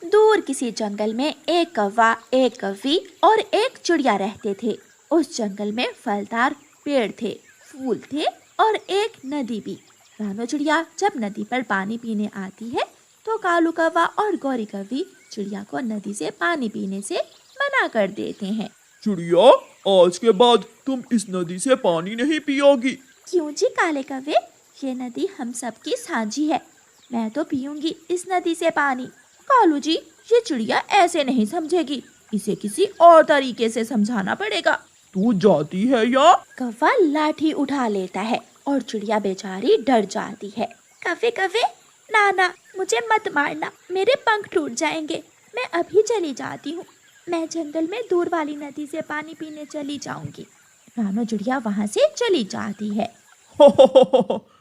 दूर किसी जंगल में एक कौवा, एक कौवी और एक चिड़िया रहते थे। उस जंगल में फलदार पेड़ थे, फूल थे और एक नदी भी। रानो चिड़िया जब नदी पर पानी पीने आती है तो कालू कौवा और गौरी कौवी चिड़िया को नदी से पानी पीने से मना कर देते हैं। चिड़िया, आज के बाद तुम इस नदी से पानी नहीं पियोगी। क्यों जी काले कौवे, ये नदी हम सबकी साझी है, मैं तो पीऊंगी इस नदी से पानी। कालू जी, ये चिड़िया ऐसे नहीं समझेगी, इसे किसी और तरीके से समझाना पड़ेगा। तू जाती है या? कौवा लाठी उठा लेता है और चिड़िया बेचारी डर जाती है। कौवे कौवे, ना मुझे मत मारना, मेरे पंख टूट जाएंगे, मैं अभी चली जाती हूँ, मैं जंगल में दूर वाली नदी से पानी पीने चली जाऊंगी। रानो चिड़िया वहाँ से चली जाती है।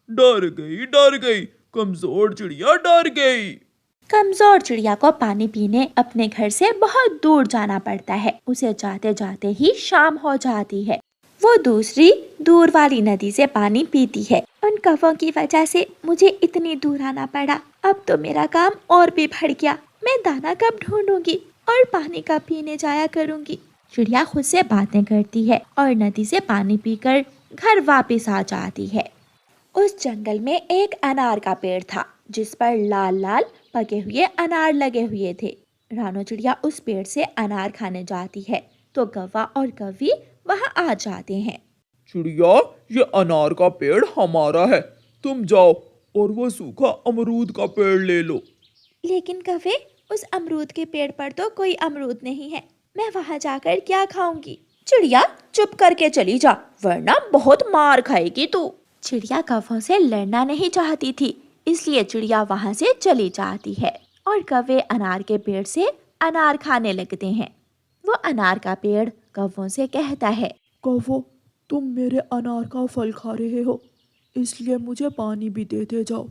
डर गई, कमजोर चिड़िया डर गई। कमजोर चिड़िया को पानी पीने अपने घर से बहुत दूर जाना पड़ता है। उसे जाते जाते ही शाम हो जाती है। वो दूसरी दूर वाली नदी से पानी पीती है। उन कौवों की वजह से मुझे इतनी दूर आना पड़ा, अब तो मेरा काम और भी बढ़ गया, मैं दाना कब ढूंढूंगी और पानी कब पीने जाया करूंगी। चिड़िया खुद से बातें करती है और नदी से पानी पीकर घर वापस आ जाती है। उस जंगल में एक अनार का पेड़ था जिस पर लाल लाल पके हुए अनार लगे हुए थे। रानो चिड़िया उस पेड़ से अनार खाने जाती है तो कौवा और कौवी वहाँ आ जाते हैं। चिड़िया, ये अनार का पेड़ हमारा है, तुम जाओ और वो सूखा अमरूद का पेड़ ले लो। लेकिन कौवे, उस अमरूद के पेड़ पर तो कोई अमरूद नहीं है, मैं वहाँ जाकर क्या खाऊंगी। चिड़िया चुप करके चली जा, वरना बहुत मार खाएगी तू। चिड़िया कौवों से लड़ना नहीं चाहती थी, इसलिए चिड़िया वहाँ से चली जाती है और कौवे अनार के पेड़ से अनार खाने लगते हैं। वो अनार का पेड़ कौवों से कहता है, कौवो, तुम मेरे अनार का फल खा रहे हो, इसलिए मुझे पानी भी देते जाओ।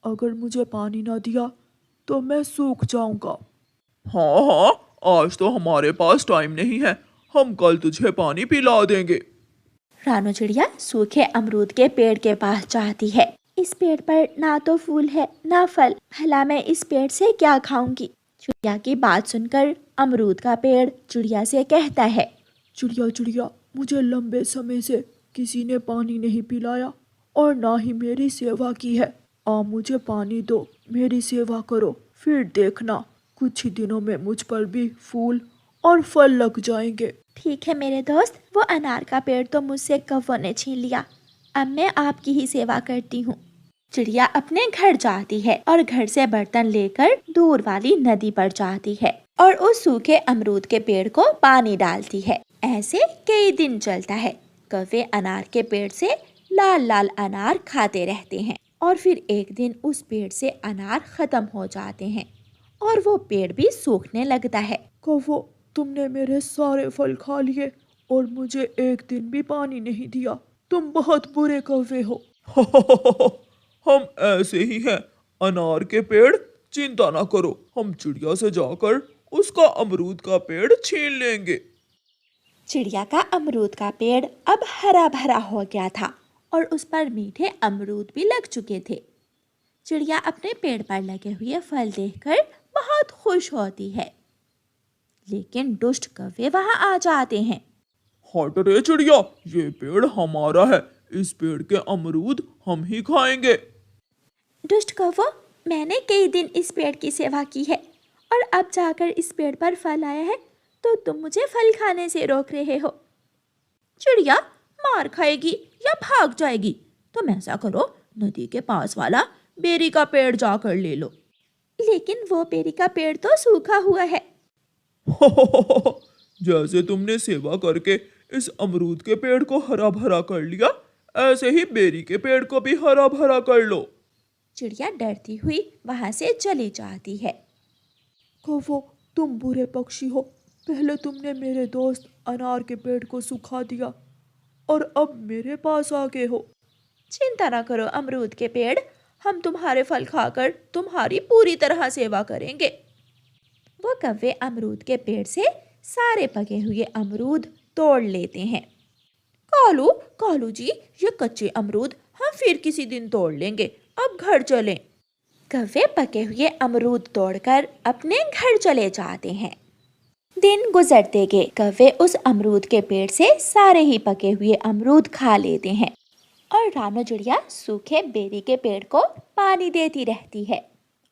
अगर मुझे पानी ना दिया तो मैं सूख जाऊंगा। हाँ, आज तो हमारे पास टाइम नहीं है, हम कल तुझे पानी पिला देंगे। रानो चिड़िया सूखे अमरूद के पेड़ के पास जाती है। इस पेड़ पर ना तो फूल है ना फल, भला मैं इस पेड़ से क्या खाऊंगी। चिड़िया की बात सुनकर अमरूद का पेड़ चिड़िया से कहता है, चिड़िया, मुझे लंबे समय से किसी ने पानी नहीं पिलाया और ना ही मेरी सेवा की है। मुझे पानी दो, मेरी सेवा करो, फिर देखना कुछ ही दिनों में मुझ पर भी फूल और फल लग जाएंगे। ठीक है मेरे दोस्त, वो अनार का पेड़ तो मुझसे कौवों ने छीन लिया, अब मैं आपकी ही सेवा करती हूँ। चिड़िया अपने घर जाती है और घर से बर्तन लेकर दूर वाली नदी पर जाती है और उस सूखे अमरूद के पेड़ को पानी डालती है। ऐसे कई दिन चलता है। कौवे अनार के पेड़ से लाल लाल अनार खाते रहते हैं और फिर एक दिन उस पेड़ से अनार खत्म हो जाते हैं और वो पेड़ भी सूखने लगता है। कौवो, तुमने मेरे सारे फल खा लिए और मुझे एक दिन भी पानी नहीं दिया, तुम बहुत बुरे कौवे हो। हम ऐसे ही हैं, अनार के पेड़, चिंता ना करो, हम चिड़िया से जाकर उसका अमरूद का पेड़ छीन लेंगे। चिड़िया का अमरूद का पेड़ अब हरा भरा हो गया था और उस पर मीठे अमरूद भी लग चुके थे। चिड़िया अपने पेड़ पर लगे हुए फल देखकर बहुत खुश होती है, लेकिन दुष्ट कौवे वहां आ जाते हैं। हट रे चिड़िया, ये पेड़ हमारा है, इस पेड़ के अमरूद हम ही खाएंगे। दुष्ट कौवो, मैंने कई दिन इस पेड़ की सेवा की है और अब जाकर इस पेड़ पर फल आया है तो तुम मुझे फल खाने से रोक रहे हो। चिड़िया मार खाएगी या भाग जाएगी, तुम ऐसा करो, नदी के पास वाला बेरी का पेड़ जाकर ले लो। लेकिन वो बेरी का पेड़ तो सूखा हुआ है। जैसे तुमने सेवा करके इस अमरूद के पेड़ को हरा भरा कर लिया, ऐसे ही बेरी के पेड़ को भी हरा भरा कर लो। चिड़िया डरती हुई वहां से चली जाती है। कौवो, तुम बुरे पक्षी हो, पहले तुमने मेरे दोस्त अनार के पेड़ को सुखा दिया और अब मेरे पास आ गए हो। चिंता ना करो अमरूद के पेड़, हम तुम्हारे फल खाकर तुम्हारी पूरी तरह सेवा करेंगे। वो कौवे अमरूद के पेड़ से सारे पके हुए अमरूद तोड़ लेते हैं। कालू जी, ये कच्चे अमरूद हम फिर किसी दिन तोड़ लेंगे, अब घर चलें। कौवे पके हुए अमरूद तोड़कर अपने घर चले जाते हैं। दिन गुजरते गए, कौवे उस अमरूद के पेड़ से सारे ही पके हुए अमरूद खा लेते हैं और रानो चिड़िया सूखे बेरी के पेड़ को पानी देती रहती है।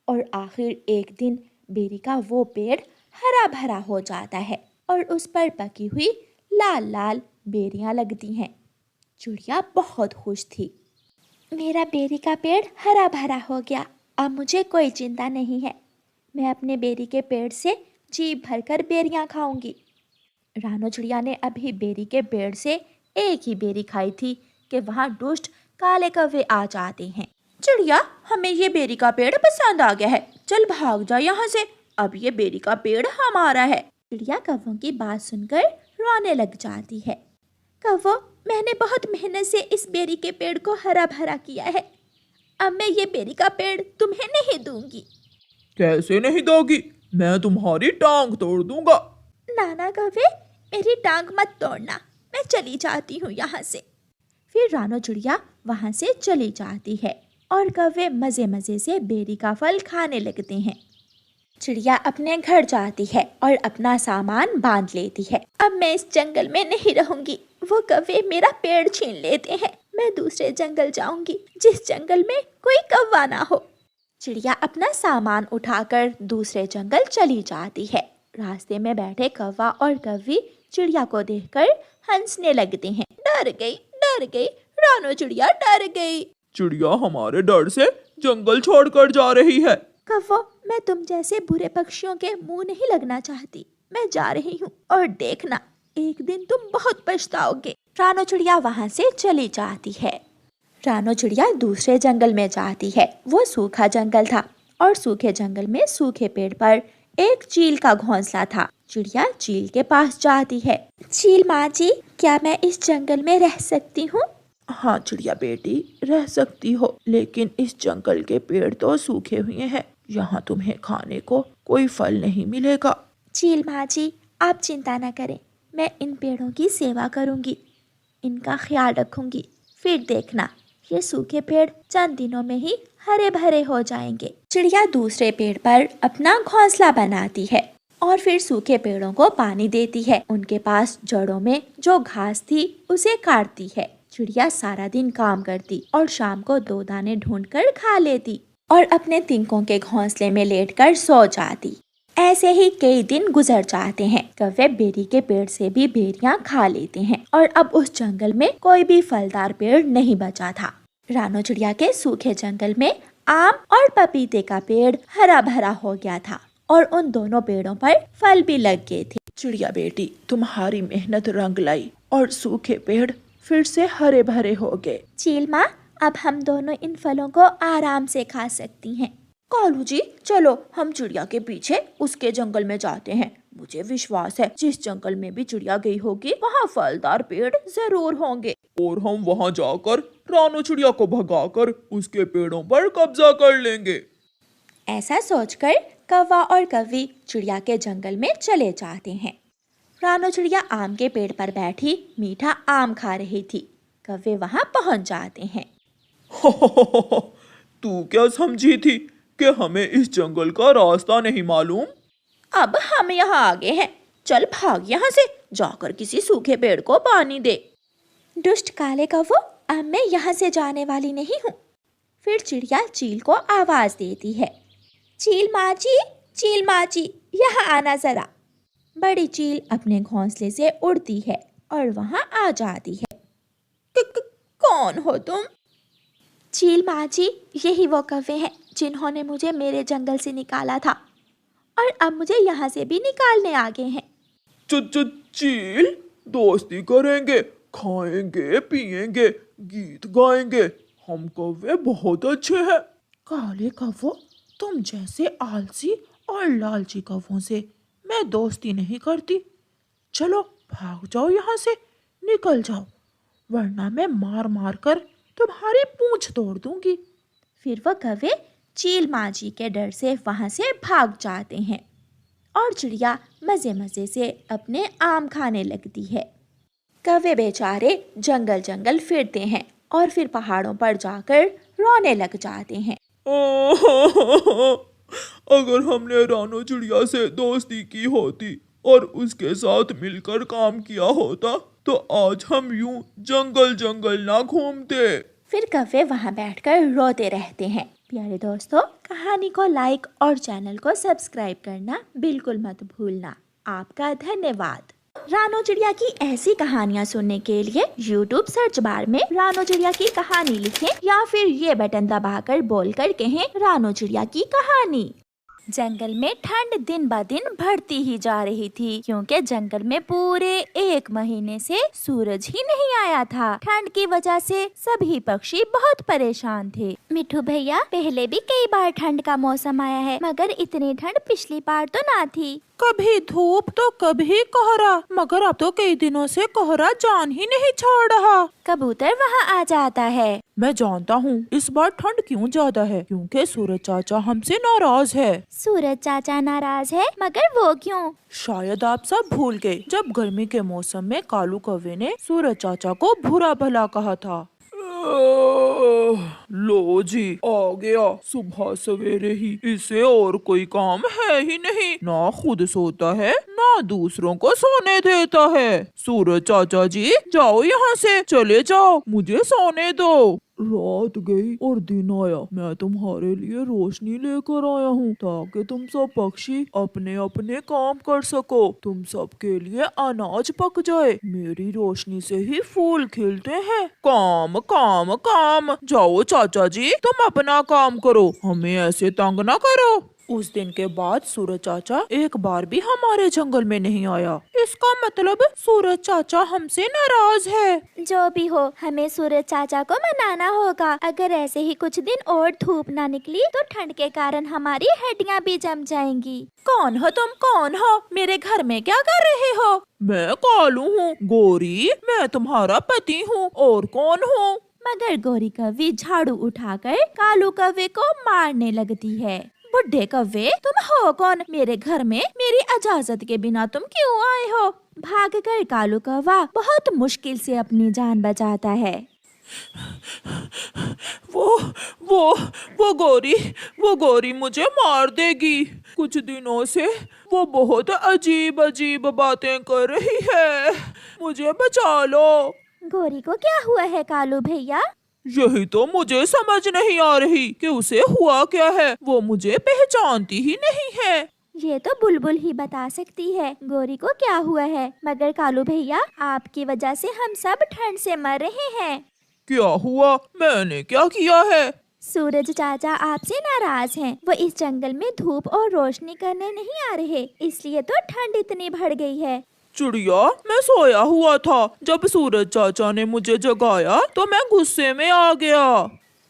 और आखिर एक दिन बेरी का वो पेड़ हरा भरा हो जाता है और उस पर पकी हुई लाल लाल बेरियां लगती हैं। चिड़िया बहुत खुश थी। मेरा बेरी का पेड़ हरा भरा हो गया, अब मुझे कोई चिंता नहीं है। मैं अपने बेरी के पेड़ से जी भरकर बेरियां खाऊंगी। रानो चिड़िया ने अभी बेरी के पेड़ से एक ही बेरी खाई थी कि वहाँ दुष्ट काले कौवे आ जाते हैं। चिड़िया, हमें ये बेरी का पेड़ पसंद आ गया है, चल भाग जा यहाँ से, अब ये बेरी का पेड़ हमारा है। चिड़िया कौवों की बात सुनकर रोने लग जाती है। कौवो, मैंने बहुत मेहनत से इस बेरी के पेड़ को हरा भरा किया है, अब मैं ये बेरी का पेड़ तुम्हें नहीं दूंगी। कैसे नहीं दोगी? मैं तुम्हारी टांग तोड़ दूंगा। नाना कौवे, मेरी टांग मत तोड़ना, मैं चली जाती हूँ यहाँ से। फिर रानो चिड़िया वहाँ से चली जाती है और कौवे मज़े मज़े से बेरी का फल खाने लगते हैं। चिड़िया अपने घर जाती है और अपना सामान बांध लेती है। अब मैं इस जंगल में नहीं रहूंगी, वो कौवे मेरा पेड़ छीन लेते हैं। मैं दूसरे जंगल जाऊंगी, जिस जंगल में कोई कौवा ना हो। चिड़िया अपना सामान उठाकर दूसरे जंगल चली जाती है। रास्ते में बैठे कौवा और कौवी चिड़िया को देखकर हंसने लगते हैं। डर गई, रानो चिड़िया डर गई। चिड़िया हमारे डर से जंगल छोड़कर जा रही है। कौवो, मैं तुम जैसे बुरे पक्षियों के मुंह नहीं लगना चाहती, मैं जा रही हूँ और देखना, एक दिन तुम बहुत पछताओगे। रानो चिड़िया वहाँ से चली जाती है। रानो चिड़िया दूसरे जंगल में जाती है। वो सूखा जंगल था और सूखे जंगल में सूखे पेड़ पर एक चील का घोंसला था। चिड़िया चील के पास जाती है। चील माँ जी, क्या मैं इस जंगल में रह सकती हूँ? हाँ चिड़िया बेटी, रह सकती हो, लेकिन इस जंगल के पेड़ तो सूखे हुए हैं, यहाँ तुम्हें खाने को कोई फल नहीं मिलेगा। चील माँ जी, आप चिंता न करें, मैं इन पेड़ों की सेवा करूँगी, इनका ख्याल रखूँगी। फिर देखना, ये सूखे पेड़ चंद दिनों में ही हरे भरे हो जाएंगे। चिड़िया दूसरे पेड़ पर अपना घोंसला बनाती है और फिर सूखे पेड़ों को पानी देती है। उनके पास जड़ों में जो घास थी उसे काटती है। चिड़िया सारा दिन काम करती और शाम को 2 दाने ढूंढकर खा लेती और अपने तिनकों के घोंसले में लेटकर सो जाती। ऐसे ही कई दिन गुजर जाते हैं। कौवे बेरी के पेड़ से भी बेरियां खा लेते हैं और अब उस जंगल में कोई भी फलदार पेड़ नहीं बचा था। रानो चिड़िया के सूखे जंगल में आम और पपीते का पेड़ हरा भरा हो गया था और उन दोनों पेड़ों पर फल भी लग गए थे। चिड़िया बेटी, तुम्हारी मेहनत रंग लाई और सूखे पेड़ फिर से हरे भरे हो गए। चील माँ, अब हम दोनों इन फलों को आराम से खा सकती हैं। कालू जी, चलो हम चिड़िया के पीछे उसके जंगल में जाते हैं। मुझे विश्वास है जिस जंगल में भी चिड़िया गई होगी वहाँ फलदार पेड़ जरूर होंगे और हम वहाँ जाकर रानो चिड़िया को भगाकर उसके पेड़ों पर कब्जा कर लेंगे। ऐसा सोचकर कौवा और कौवी चिड़िया के जंगल में चले जाते हैं। रानो चिड़िया आम के पेड़ पर बैठी मीठा आम खा रही थी। कौवे वहाँ पहुँच जाते हैं। तू क्या समझी थी कि हमें इस जंगल का रास्ता नहीं मालूम? अब हम यहाँ आ गए हैं, चल भाग यहाँ से, जाकर किसी सूखे पेड़ को पानी दे। दुष्ट काले कौवो, अब मैं यहाँ से जाने वाली नहीं हूँ। फिर चिड़िया चील को आवाज देती है। चील माँ जी, यहाँ आना जरा। बड़ी चील अपने घोंसले से उड़ती है और वहाँ आ जाती है। कौन हो तुम? चील माँ जी, यही वो कौवे हैं जिन्होंने मुझे मेरे जंगल से निकाला था और अब मुझे यहाँ से भी निकालने आ गए हैं। चील, दोस्ती करेंगे, खाएंगे, पिएंगे, गीत गाएंगे, हम कौवे बहुत अच्छे हैं। काले कौवो, तुम जैसे आलसी और लालची कौवों से मैं दोस्ती नहीं करती। चलो भाग जाओ यहाँ से, निकल जाओ, वरना मैं मार मार कर तुम्हारी पूंछ तोड़ दूंगी। फिर वो कौवे चील माँ जी के डर से वहाँ से भाग जाते हैं और चिड़िया मज़े मज़े से अपने आम खाने लगती है। कौवे बेचारे जंगल जंगल फिरते हैं और फिर पहाड़ों पर जाकर रोने लग जाते हैं। अगर हमने रानो चिड़िया से दोस्ती की होती और उसके साथ मिलकर काम किया होता तो आज हम यूं जंगल जंगल ना घूमते। फिर कौवे वहाँ बैठकर रोते रहते हैं। प्यारे दोस्तों, कहानी को लाइक और चैनल को सब्सक्राइब करना बिल्कुल मत भूलना। आपका धन्यवाद। रानो चिड़िया की ऐसी कहानियाँ सुनने के लिए YouTube सर्च बार में रानो चिड़िया की कहानी लिखें या फिर ये बटन दबाकर बोलकर कहें रानो चिड़िया की कहानी। जंगल में ठंड दिन ब दिन बढ़ती ही जा रही थी क्योंकि जंगल में पूरे 1 महीने से सूरज ही नहीं आया था। ठंड की वजह से सभी पक्षी बहुत परेशान थे। मिठू भैया, पहले भी कई बार ठंड का मौसम आया है मगर इतनी ठंड पिछली बार तो ना थी। कभी धूप तो कभी कोहरा, मगर अब तो कई दिनों से कोहरा जान ही नहीं छोड़ रहा। कबूतर वहाँ आ जाता है। मैं जानता हूँ इस बार ठंड क्यों ज्यादा है, क्योंकि सूरज चाचा हमसे नाराज है। सूरज चाचा नाराज है, मगर वो क्यों? शायद आप सब भूल गए, जब गर्मी के मौसम में कालू कौवे ने सूरज चाचा को बुरा भला कहा था। लो जी, आ गया। सुबह सवेरे ही इसे और कोई काम है ही नहीं, ना खुद सोता है ना दूसरों को सोने देता है। सूरज चाचा जी, जाओ यहाँ से, चले जाओ, मुझे सोने दो। रात गई और दिन आया, मैं तुम्हारे लिए रोशनी लेकर आया हूँ ताकि तुम सब पक्षी अपने अपने काम कर सको। तुम सब के लिए अनाज पक जाए। मेरी रोशनी से ही फूल खिलते हैं। काम काम काम, जाओ चाचा जी, तुम अपना काम करो, हमें ऐसे तंग ना करो। उस दिन के बाद सूरज चाचा एक बार भी हमारे जंगल में नहीं आया। इसका मतलब सूरज चाचा हमसे नाराज है। जो भी हो, हमें सूरज चाचा को मनाना होगा। अगर ऐसे ही कुछ दिन और धूप ना निकली तो ठंड के कारण हमारी हड्डियाँ भी जम जाएंगी। कौन हो तुम, कौन हो? मेरे घर में क्या कर रहे हो? मैं कालू हूँ। गोरी, मैं तुम्हारा पति हूँ। और कौन हूँ? मगर गोरी कौवी झाड़ू उठाकर कालू कौवे को मारने लगती है। बुड्ढे कौवे, तुम हो कौन? मेरे घर में मेरी इजाजत के बिना तुम क्यों आए हो? भागकर कालू कौवा बहुत मुश्किल से अपनी जान बचाता है। वो गोरी मुझे मार देगी। कुछ दिनों से वो बहुत अजीब अजीब बातें कर रही है, मुझे बचा लो। गोरी को क्या हुआ है कालू भैया? यही तो मुझे समझ नहीं आ रही कि उसे हुआ क्या है। वो मुझे पहचानती ही नहीं है। ये तो बुलबुल ही बता सकती है गोरी को क्या हुआ है। मगर कालू भैया, आपकी वजह से हम सब ठंड से मर रहे हैं। क्या हुआ? मैंने क्या किया है? सूरज चाचा आपसे नाराज हैं। वो इस जंगल में धूप और रोशनी करने नहीं आ रहे, इसलिए तो ठंड इतनी बढ़ गई है। चिड़िया, मैं सोया हुआ था। जब सूरज चाचा ने मुझे जगाया तो मैं गुस्से में आ गया।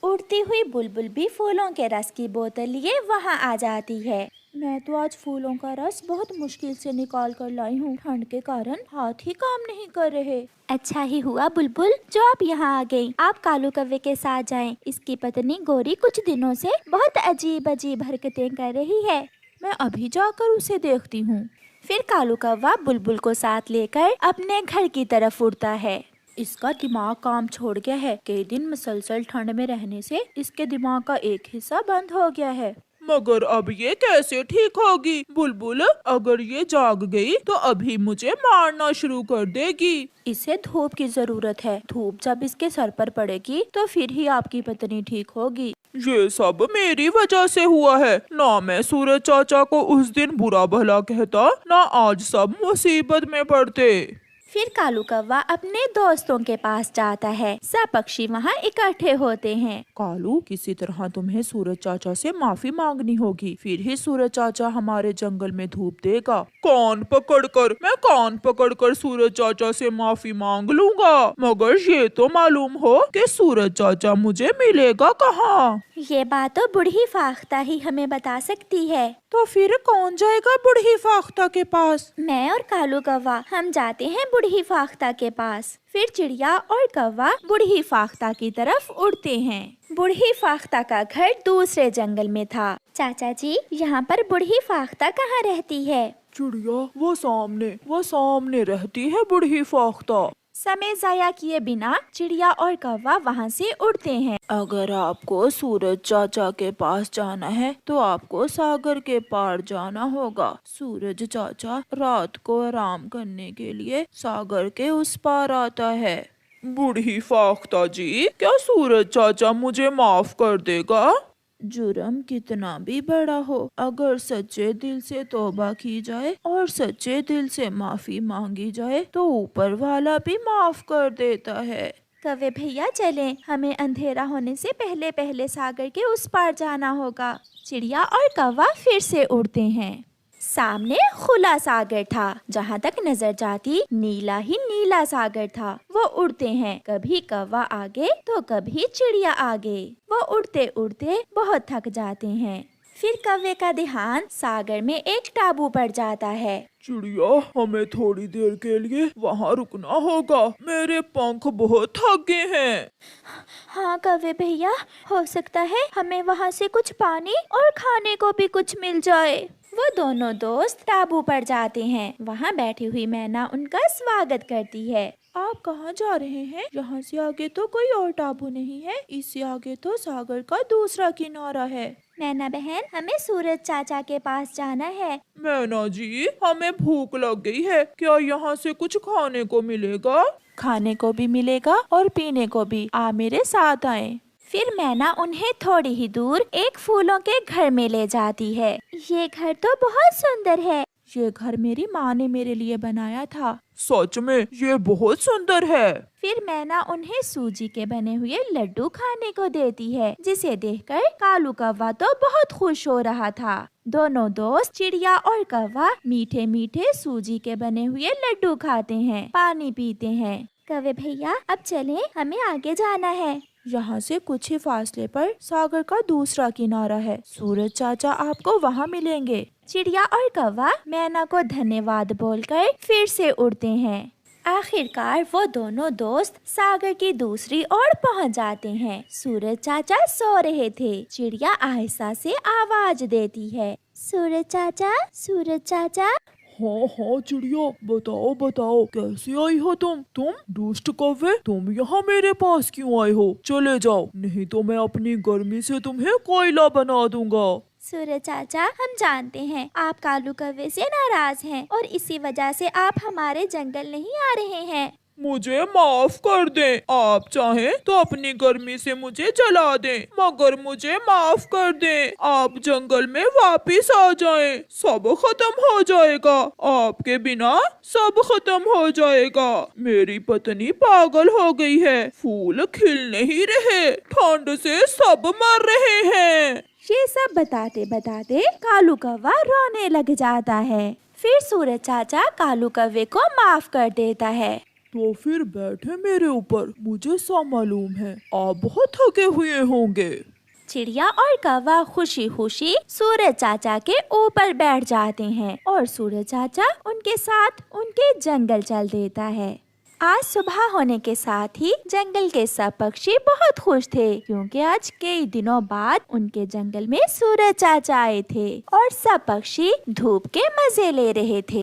उड़ती हुई बुलबुल भी फूलों के रस की बोतल लिए वहाँ आ जाती है। मैं तो आज फूलों का रस बहुत मुश्किल से निकाल कर लाई हूँ। ठंड के कारण हाथ ही काम नहीं कर रहे। अच्छा ही हुआ बुलबुल जो आप यहाँ आ गई। आप कालू कौवे के साथ जाएं। इसकी पत्नी गोरी कुछ दिनों से बहुत अजीब अजीब हरकतें कर रही है। मैं अभी जाकर उसे देखती हूँ। फिर कालू कौवा बुलबुल को साथ लेकर अपने घर की तरफ उड़ता है। इसका दिमाग काम छोड़ गया है। कई दिन मुसलसल ठंड में रहने से इसके दिमाग का एक हिस्सा बंद हो गया है। मगर अब ये कैसे ठीक होगी? बुलबुल, अगर ये जाग गई तो अभी मुझे मारना शुरू कर देगी। इसे धूप की जरूरत है। धूप जब इसके सर पर पड़ेगी तो फिर ही आपकी पत्नी ठीक होगी। ये सब मेरी वजह से हुआ है। ना मैं सूरज चाचा को उस दिन बुरा भला कहता, ना आज सब मुसीबत में पड़ते। फिर कालू कौवा अपने दोस्तों के पास जाता है। सब पक्षी वहाँ इकट्ठे होते हैं। कालू, किसी तरह तुम्हें सूरज चाचा से माफी मांगनी होगी, फिर ही सूरज चाचा हमारे जंगल में धूप देगा। मैं कान पकड़कर सूरज चाचा से माफी मांग लूंगा, मगर ये तो मालूम हो कि सूरज चाचा मुझे मिलेगा कहाँ। ये बात तो बूढ़ी फाख्ता ही हमें बता सकती है। तो फिर कौन जाएगा बूढ़ी फाख्ता के पास? मैं और कालू कौवा हम जाते हैं बूढ़ी फाख्ता के पास। फिर चिड़िया और कौवा बूढ़ी फाख्ता की तरफ उड़ते हैं। बूढ़ी फाख्ता का घर दूसरे जंगल में था। चाचा जी, यहाँ पर बूढ़ी फाख्ता कहाँ रहती है? चिड़िया, वो सामने रहती है बूढ़ी फाख्ता। समय जाया किए बिना चिड़िया और कौवा वहाँ से उड़ते हैं। अगर आपको सूरज चाचा के पास जाना है तो आपको सागर के पार जाना होगा। सूरज चाचा रात को आराम करने के लिए सागर के उस पार आता है। बूढ़ी फाख्ता जी, क्या सूरज चाचा मुझे माफ कर देगा? जुर्म कितना भी बड़ा हो, अगर सच्चे दिल से तौबा की जाए और सच्चे दिल से माफी मांगी जाए तो ऊपर वाला भी माफ कर देता है। कौवे भैया चलें, हमें अंधेरा होने से पहले पहले सागर के उस पार जाना होगा। चिड़िया और कौवा फिर से उड़ते हैं। सामने खुला सागर था, जहाँ तक नजर जाती नीला ही नीला सागर था। वो उड़ते हैं, कभी कौवा आगे तो कभी चिड़िया आगे। वो उड़ते उड़ते बहुत थक जाते हैं। फिर कौवे का ध्यान सागर में एक टापू पड़ जाता है। चिड़िया, हमें थोड़ी देर के लिए वहाँ रुकना होगा, मेरे पंख बहुत थक गए हैं। हाँ कौवे भैया, हो सकता है हमें वहाँ से कुछ पानी और खाने को भी कुछ मिल जाए। वो दोनों दोस्त टापू पर जाते हैं। वहाँ बैठी हुई मैना उनका स्वागत करती है। आप कहाँ जा रहे हैं? यहाँ से आगे तो कोई और टापू नहीं है, इससे आगे तो सागर का दूसरा किनारा है। मैना बहन, हमें सूरज चाचा के पास जाना है। मैना जी, हमें भूख लग गई है, क्या यहाँ से कुछ खाने को मिलेगा? खाने को भी मिलेगा और पीने को भी, आप मेरे साथ आए। फिर मैना उन्हें थोड़ी ही दूर एक फूलों के घर में ले जाती है। ये घर तो बहुत सुंदर है। ये घर मेरी माँ ने मेरे लिए बनाया था। सच में ये बहुत सुंदर है। फिर मैना उन्हें सूजी के बने हुए लड्डू खाने को देती है, जिसे देखकर कालू कौवा तो बहुत खुश हो रहा था। दोनों दोस्त चिड़िया और कौवा मीठे मीठे सूजी के बने हुए लड्डू खाते हैं, पानी पीते हैं। कौवे भैया, अब चलें, हमें आगे जाना है। यहाँ से कुछ ही फासले पर सागर का दूसरा किनारा है। सूरज चाचा आपको वहाँ मिलेंगे। चिड़िया और कौवा मैना को धन्यवाद बोलकर फिर से उड़ते हैं। आखिरकार वो दोनों दोस्त सागर की दूसरी ओर पहुँच जाते हैं। सूरज चाचा सो रहे थे। चिड़िया आहिस्ता से आवाज देती है, सूरज चाचा, सूरज चाचा। हाँ हाँ चिड़िया, बताओ बताओ, कैसे आई हो तुम दुष्ट कौवे, तुम यहाँ मेरे पास क्यों आए हो? चले जाओ, नहीं तो मैं अपनी गर्मी से तुम्हें कोयला बना दूंगा। सूरज चाचा, हम जानते हैं आप कालू कौवे से नाराज हैं और इसी वजह से आप हमारे जंगल नहीं आ रहे हैं। मुझे माफ कर दें, आप चाहें तो अपनी गर्मी से मुझे जला दें, मगर मुझे माफ कर दें। आप जंगल में वापिस आ जाएं, सब खत्म हो जाएगा, आपके बिना सब खत्म हो जाएगा। मेरी पत्नी पागल हो गई है, फूल खिल नहीं रहे, ठंड से सब मर रहे हैं। ये सब बताते बताते कालू कौवा रोने लग जाता है। फिर सूरज चाचा कालू कौवे को माफ कर देता है। तो फिर बैठे मेरे ऊपर, मुझे सब मालूम है आप बहुत थके हुए होंगे। चिड़िया और कौवा खुशी खुशी सूरज चाचा के ऊपर बैठ जाते हैं और सूरज चाचा उनके साथ उनके जंगल चल देता है। आज सुबह होने के साथ ही जंगल के सब पक्षी बहुत खुश थे, क्योंकि आज कई दिनों बाद उनके जंगल में सूरज चाचा आए थे और सब पक्षी धूप के मजे ले रहे थे।